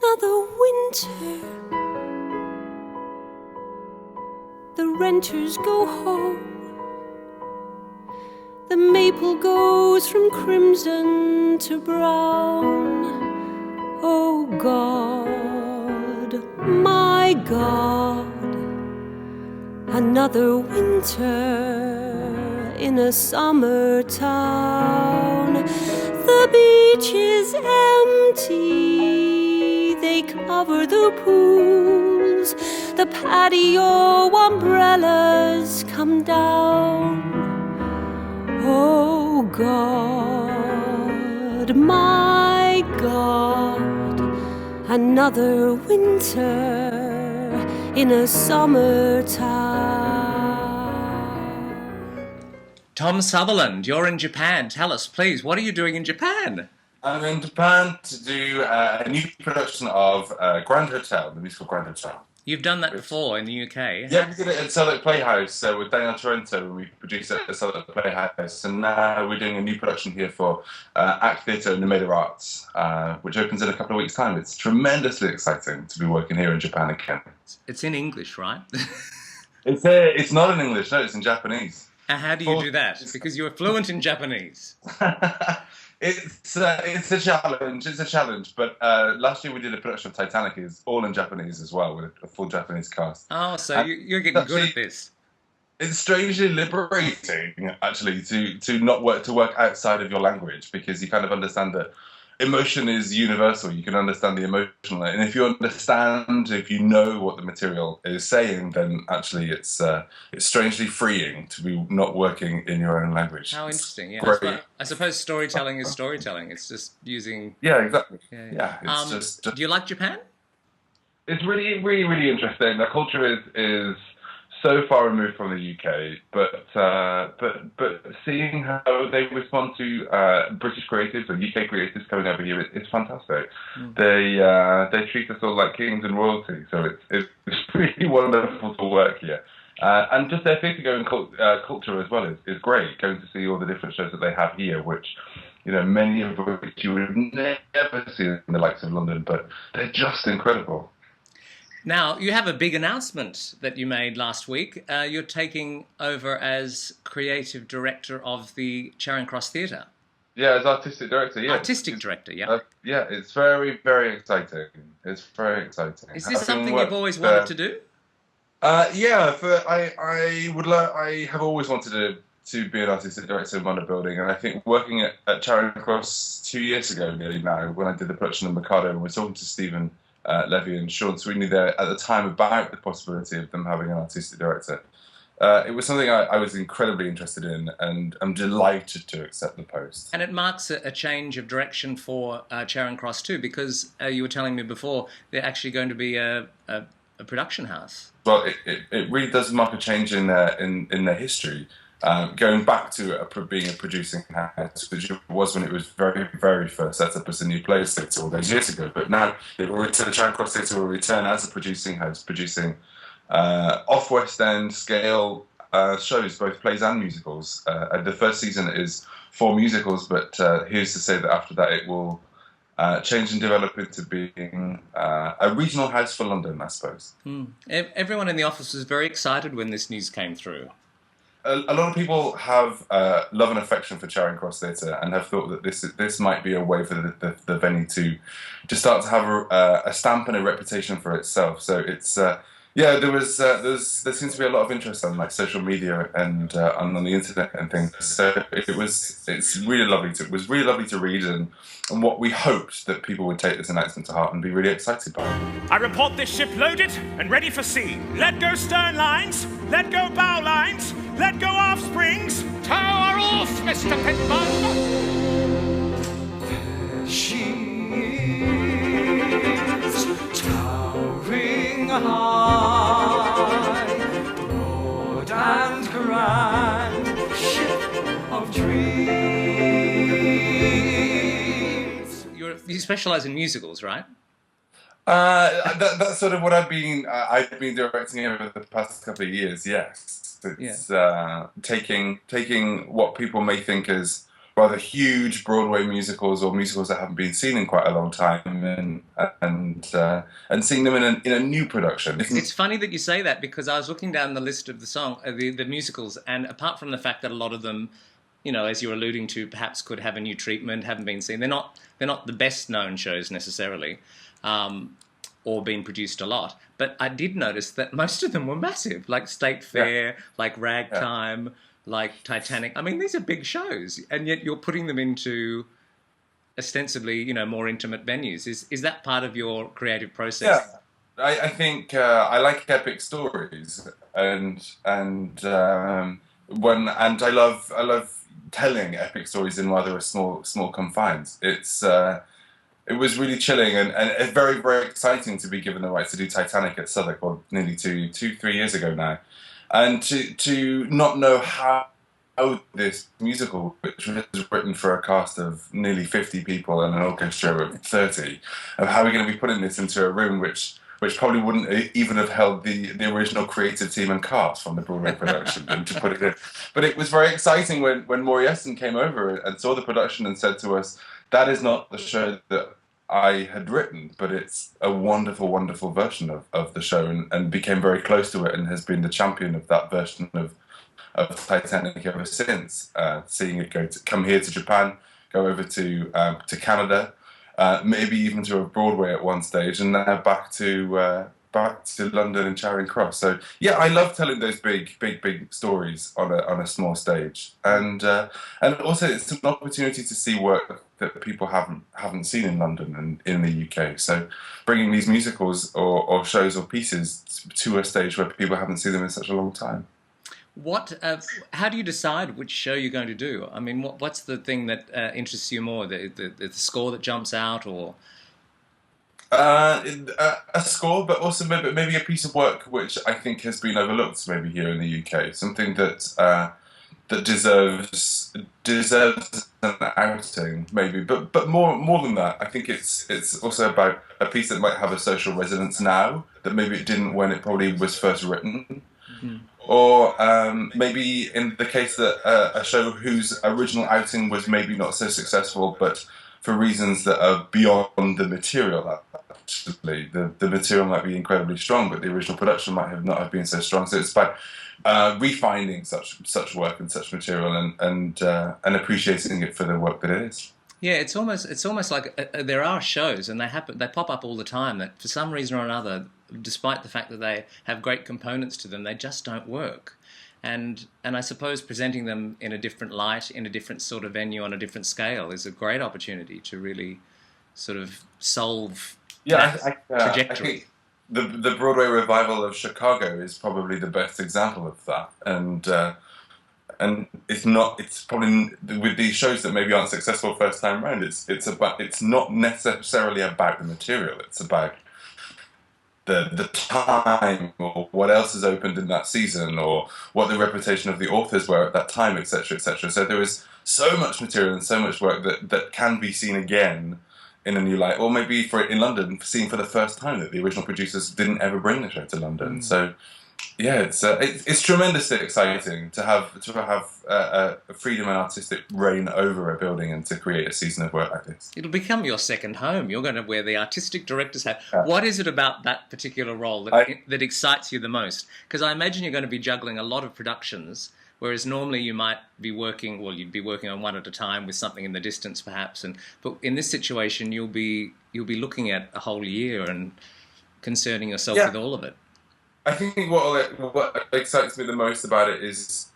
another winter. The renters go home. The maple goes from crimson to brown. Oh God, my God, another winter in a summer town. The beach is empty, they cover the pools. The patio umbrellas come down. Oh God, my God, another winter in a summer town. Thom Southerland, you're in Japan. Tell us, please, what are you doing in Japan? I'm in Japan to do a new production of Grand Hotel, the musical Grand Hotel. You've done that before in the UK. Yeah, we did it at Southwark Playhouse with Daniel Toronto. We produced it at Southwark Playhouse, and now we're doing a new production here for Act Theatre and the Made of Arts, which opens in a couple of weeks' time. It's tremendously exciting to be working here in Japan again. It's in English, right? It's not in English, no, it's in Japanese. And how do you do that? Because you're fluent in Japanese. It's a challenge. It's a challenge. But last year we did a production of Titanic. It's all in Japanese as well, with a full Japanese cast. Oh, so you're getting good at this. It's strangely liberating, actually, to not work outside of your language, because you kind of understand that emotion is universal. You can understand the emotional, and if you know what the material is saying, then actually it's strangely freeing to be not working in your own language. How interesting! Yeah, great. I suppose storytelling is storytelling. It's just using. Yeah, exactly. Yeah. It's just. Do you like Japan? It's really, really, really interesting. The culture is so far removed from the UK, but seeing how they respond to British creatives or UK creatives coming over here, it's fantastic. They treat us all like kings and royalty, so it's really wonderful to work here. And just their theatre going culture as well is great. Going to see all the different shows that they have here, which, you know, many of which you would never see in the likes of London, but they're just incredible. Now, you have a big announcement that you made last week. You're taking over as creative director of the Charing Cross Theatre. Yeah, as artistic director, yeah. Artistic director, yeah. Yeah, it's very, very exciting. It's very exciting. Is this something you've always wanted to do? I have always wanted to be an artistic director and run a building, and I think working at Charing Cross 2 years ago, nearly now, when I did the production of Mikado, and we're talking to Stephen Levy and Sean Sweeney there at the time about the possibility of them having an artistic director. It was something I was incredibly interested in, and I'm delighted to accept the post. And it marks a change of direction for Charing Cross too, because you were telling me before they're actually going to be a production house. Well, it really does mark a change in their history. Going back to being a producing house, which it was when it was very, very first set up as a new Players Theatre all those years ago. But now the Charing Cross Theatre will return as a producing house, producing off West End scale shows, both plays and musicals. And the first season is 4 musicals, but who's to say that after that it will change and develop into being a regional house for London, I suppose. Everyone in the office was very excited when this news came through. A lot of people have love and affection for Charing Cross Theatre and have thought that this might be a way for the venue to start to have a stamp and a reputation for itself. So it's there seems to be a lot of interest on like social media and on the internet and things. So it was really lovely to read and what we hoped that people would take this announcement to heart and be really excited by it. I report this ship loaded and ready for sea. Let go stern lines, let go bow lines, let go aft springs. Tower off, Mr. Pitman. She is towering high, broad and grand, ship of dreams. You specialise in musicals, right? That's sort of what I've been directing over the past couple of years. Yes, it's taking what people may think as rather huge Broadway musicals or musicals that haven't been seen in quite a long time, and seeing them in a new production. It's funny that you say that, because I was looking down the list of the musicals, and apart from the fact that a lot of them, you know, as you're alluding to, perhaps could have a new treatment, haven't been seen. They're not the best known shows necessarily, or being produced a lot. But I did notice that most of them were massive, like State Fair, like Ragtime, like Titanic. I mean, these are big shows, and yet you're putting them into ostensibly, you know, more intimate venues. Is that part of your creative process? Yeah, I think I like epic stories, and I love telling epic stories in rather small confines. It was really chilling and very, very exciting to be given the rights to do Titanic at Southwark, or nearly 3 years ago now, and to not know how this musical, which was written for a cast of nearly 50 people and an orchestra of 30, of how we're going to be putting this into a room which probably wouldn't even have held the original creative team and cast from the Broadway production, and to put it in. But it was very exciting when Maury Esten came over and saw the production and said to us, "That is not the show that I had written, but it's a wonderful, wonderful version of the show," and became very close to it, and has been the champion of that version of Titanic ever since. Seeing it come here to Japan, go over to Canada, maybe even to a Broadway at one stage, and now back to London and Charing Cross. So yeah, I love telling those big stories on a small stage, and also it's an opportunity to see work that people haven't seen in London and in the UK. So bringing these musicals or shows or pieces to a stage where people haven't seen them in such a long time. How do you decide which show you're going to do? I mean, what's the thing that interests you more? The score that jumps out, or a score, but also maybe a piece of work which I think has been overlooked, maybe here in the UK. Something that deserves an outing, maybe. But more than that, I think it's also about a piece that might have a social resonance now that maybe it didn't when it probably was first written. Mm-hmm. Or maybe in the case that a show whose original outing was maybe not so successful, but for reasons that are beyond the material. Actually, the material might be incredibly strong, but the original production might not have been so strong. So it's about refining such work and such material, and appreciating it for the work that it is. Yeah, it's almost like there are shows, and they pop up all the time, that for some reason or another, despite the fact that they have great components to them, they just don't work. And I suppose presenting them in a different light, in a different sort of venue, on a different scale, is a great opportunity to really sort of solve that trajectory. I think the Broadway revival of Chicago is probably the best example of that, and it's probably with these shows that maybe aren't successful first time round. It's not necessarily about the material. It's about the time, or what else has opened in that season, or what the reputation of the authors were at that time, etc., etc. So there is so much material and so much work that can be seen again in a new light, or maybe in London, seen for the first time, that the original producers didn't ever bring the show to London. So yeah, it's tremendously exciting to have a freedom and artistic reign over a building, and to create a season of work like this. It'll become your second home. You're going to wear the artistic director's hat. What is it about that particular role that excites you the most? Because I imagine you're going to be juggling a lot of productions, whereas normally you might be you'd be working on one at a time with something in the distance perhaps, but in this situation you'll be looking at a whole year and concerning yourself with all of it. I think what excites me the most about it is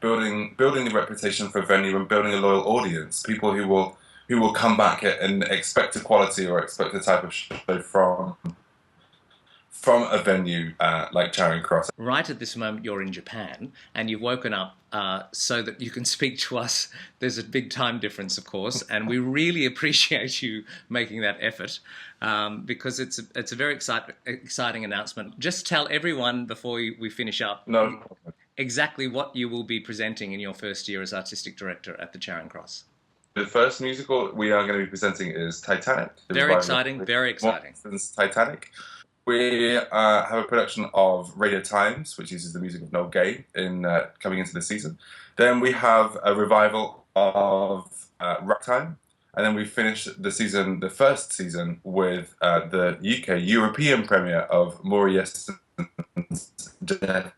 building the reputation for a venue, and building a loyal audience, people who will come back and expect a quality or expect a type of show from a venue like Charing Cross. Right at this moment, you're in Japan, and you've woken up so that you can speak to us. There's a big time difference, of course, and we really appreciate you making that effort, because it's a very exciting announcement. Just tell everyone before we finish up exactly what you will be presenting in your first year as artistic director at the Charing Cross. The first musical we are going to be presenting is Titanic. Very exciting, very exciting. Titanic. We have a production of Radio Times, which uses the music of Noel Gay coming into the season. Then we have a revival of Ragtime. And then we finished the first season, with the UK European premiere of Maury Yeston's Death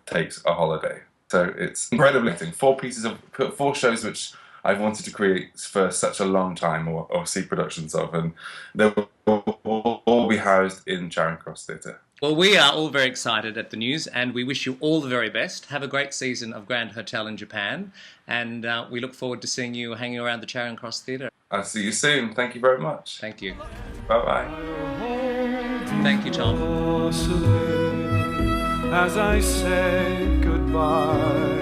Takes a Holiday. So it's incredibly exciting. Four shows which I've wanted to create for such a long time, or see productions of, and they will all be housed in Charing Cross Theatre. Well, we are all very excited at the news, and we wish you all the very best. Have a great season of Grand Hotel in Japan, and we look forward to seeing you hanging around the Charing Cross Theatre. I'll see you soon. Thank you very much. Thank you. Bye-bye. Thank you, Tom. As I say goodbye.